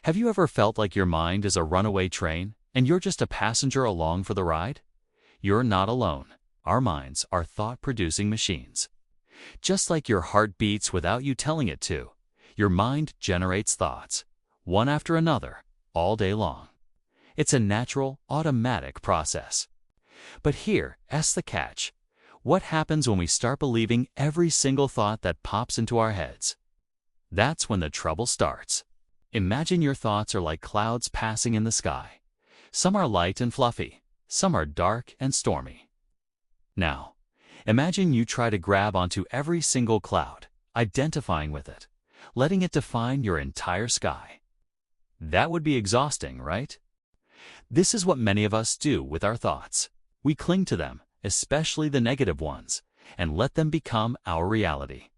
Have you ever felt like your mind is a runaway train and you're just a passenger along for the ride? You're not alone. Our minds are thought-producing machines. Just like your heart beats without you telling it to, your mind generates thoughts, one after another, all day long. It's a natural, automatic process. But here's the catch. What happens when we start believing every single thought that pops into our heads? That's when the trouble starts. Imagine your thoughts are like clouds passing in the sky. Some are light and fluffy, some are dark and stormy. Now, imagine you try to grab onto every single cloud, identifying with it, letting it define your entire sky. That would be exhausting, right? This is what many of us do with our thoughts. We cling to them, especially the negative ones, and let them become our reality.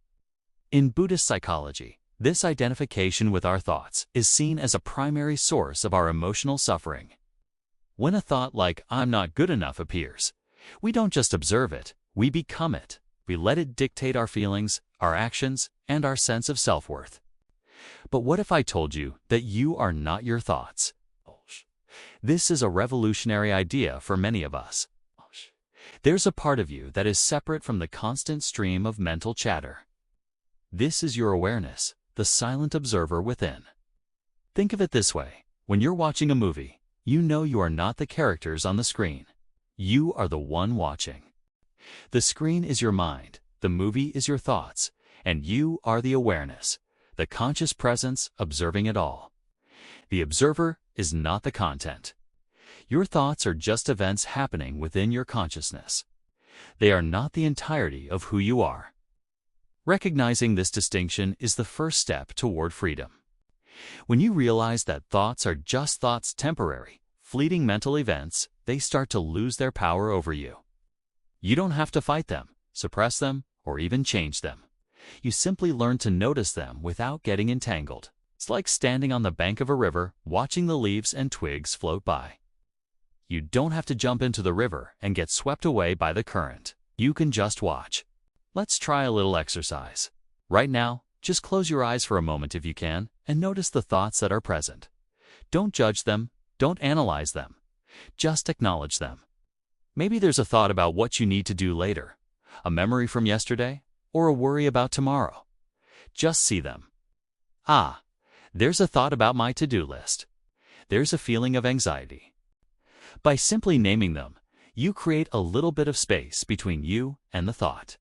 In Buddhist psychology, this identification with our thoughts is seen as a primary source of our emotional suffering. When a thought like, "I'm not good enough," appears, we don't just observe it, we become it. We let it dictate our feelings, our actions, and our sense of self-worth. But what if I told you that you are not your thoughts? This is a revolutionary idea for many of us. There's a part of you that is separate from the constant stream of mental chatter. This is your awareness, the silent observer within. Think of it this way. When you're watching a movie, you know you are not the characters on the screen. You are the one watching. The screen is your mind, the movie is your thoughts, and you are the awareness, the conscious presence observing it all. The observer is not the content. Your thoughts are just events happening within your consciousness. They are not the entirety of who you are. Recognizing this distinction is the first step toward freedom. When you realize that thoughts are just thoughts, temporary, fleeting mental events, they start to lose their power over you. You don't have to fight them, suppress them, or even change them. You simply learn to notice them without getting entangled. It's like standing on the bank of a river, watching the leaves and twigs float by. You don't have to jump into the river and get swept away by the current. You can just watch. Let's try a little exercise. Right now, just close your eyes for a moment if you can, and notice the thoughts that are present. Don't judge them, don't analyze them. Just acknowledge them. Maybe there's a thought about what you need to do later, a memory from yesterday, or a worry about tomorrow. Just see them. There's a thought about my to-do list. There's a feeling of anxiety. By simply naming them, you create a little bit of space between you and the thought.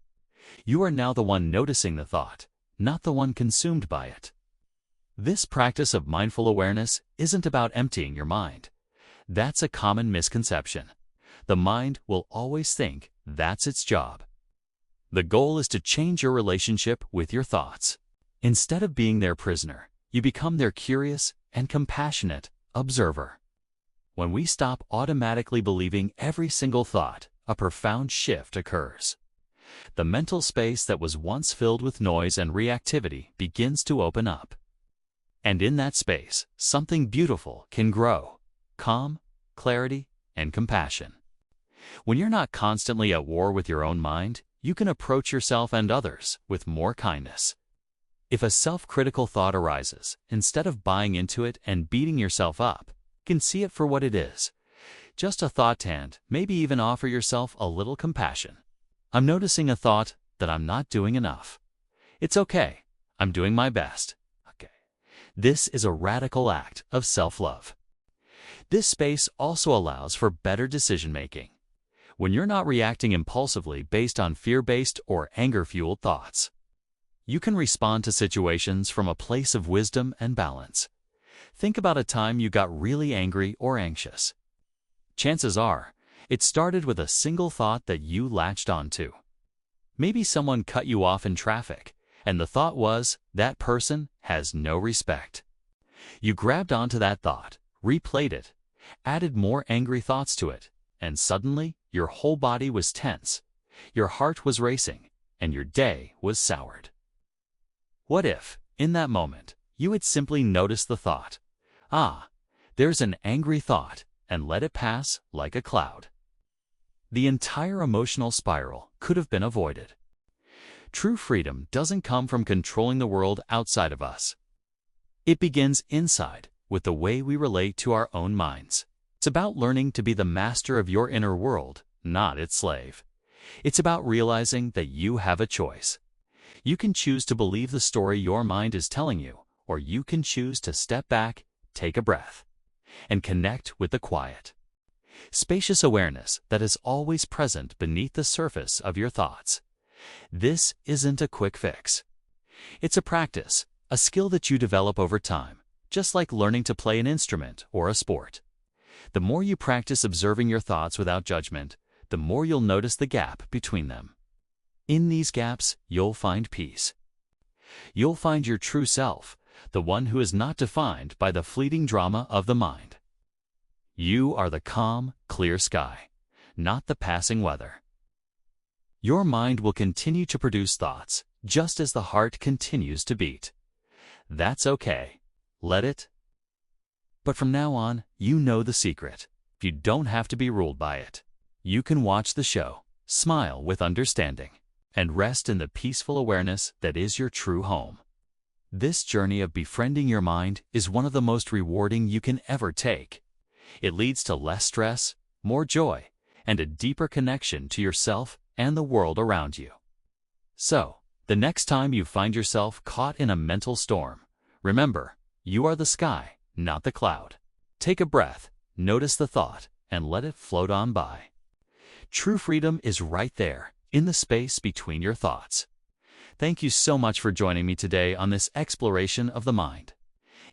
You are now the one noticing the thought, not the one consumed by it. This practice of mindful awareness isn't about emptying your mind. That's a common misconception. The mind will always think that's its job. The goal is to change your relationship with your thoughts. Instead of being their prisoner, you become their curious and compassionate observer. When we stop automatically believing every single thought, a profound shift occurs. The mental space that was once filled with noise and reactivity begins to open up. And in that space, something beautiful can grow: calm, clarity, and compassion. When you're not constantly at war with your own mind, you can approach yourself and others with more kindness. If a self-critical thought arises, instead of buying into it and beating yourself up, you can see it for what it is. Just a thought, and maybe even offer yourself a little compassion. I'm noticing a thought that I'm not doing enough. It's okay. I'm doing my best. Okay. This is a radical act of self-love. This space also allows for better decision-making. When you're not reacting impulsively based on fear-based or anger-fueled thoughts, you can respond to situations from a place of wisdom and balance. Think about a time you got really angry or anxious. Chances are, it started with a single thought that you latched onto. Maybe someone cut you off in traffic, and the thought was, "That person has no respect." You grabbed onto that thought, replayed it, added more angry thoughts to it, and suddenly your whole body was tense, your heart was racing, and your day was soured. What if, in that moment, you had simply noticed the thought, there's an angry thought, and let it pass like a cloud? The entire emotional spiral could have been avoided. True freedom doesn't come from controlling the world outside of us. It begins inside, with the way we relate to our own minds. It's about learning to be the master of your inner world, not its slave. It's about realizing that you have a choice. You can choose to believe the story your mind is telling you, or you can choose to step back, take a breath, and connect with the quiet, spacious awareness that is always present beneath the surface of your thoughts. This isn't a quick fix. It's a practice, a skill that you develop over time, just like learning to play an instrument or a sport. The more you practice observing your thoughts without judgment, the more you'll notice the gap between them. In these gaps, you'll find peace. You'll find your true self, the one who is not defined by the fleeting drama of the mind. You are the calm, clear sky, not the passing weather. Your mind will continue to produce thoughts, just as the heart continues to beat. That's okay. Let it. But from now on, you know the secret. You don't have to be ruled by it. You can watch the show, smile with understanding, and rest in the peaceful awareness that is your true home. This journey of befriending your mind is one of the most rewarding you can ever take. It leads to less stress, more joy, and a deeper connection to yourself and the world around you. So, the next time you find yourself caught in a mental storm, remember, you are the sky, not the cloud. Take a breath, notice the thought, and let it float on by. True freedom is right there, in the space between your thoughts. Thank you so much for joining me today on this exploration of the mind.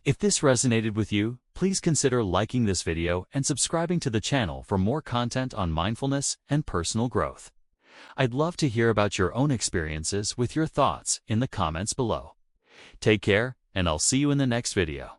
If this resonated with you, please consider liking this video and subscribing to the channel for more content on mindfulness and personal growth. I'd love to hear about your own experiences with your thoughts in the comments below. Take care, and I'll see you in the next video.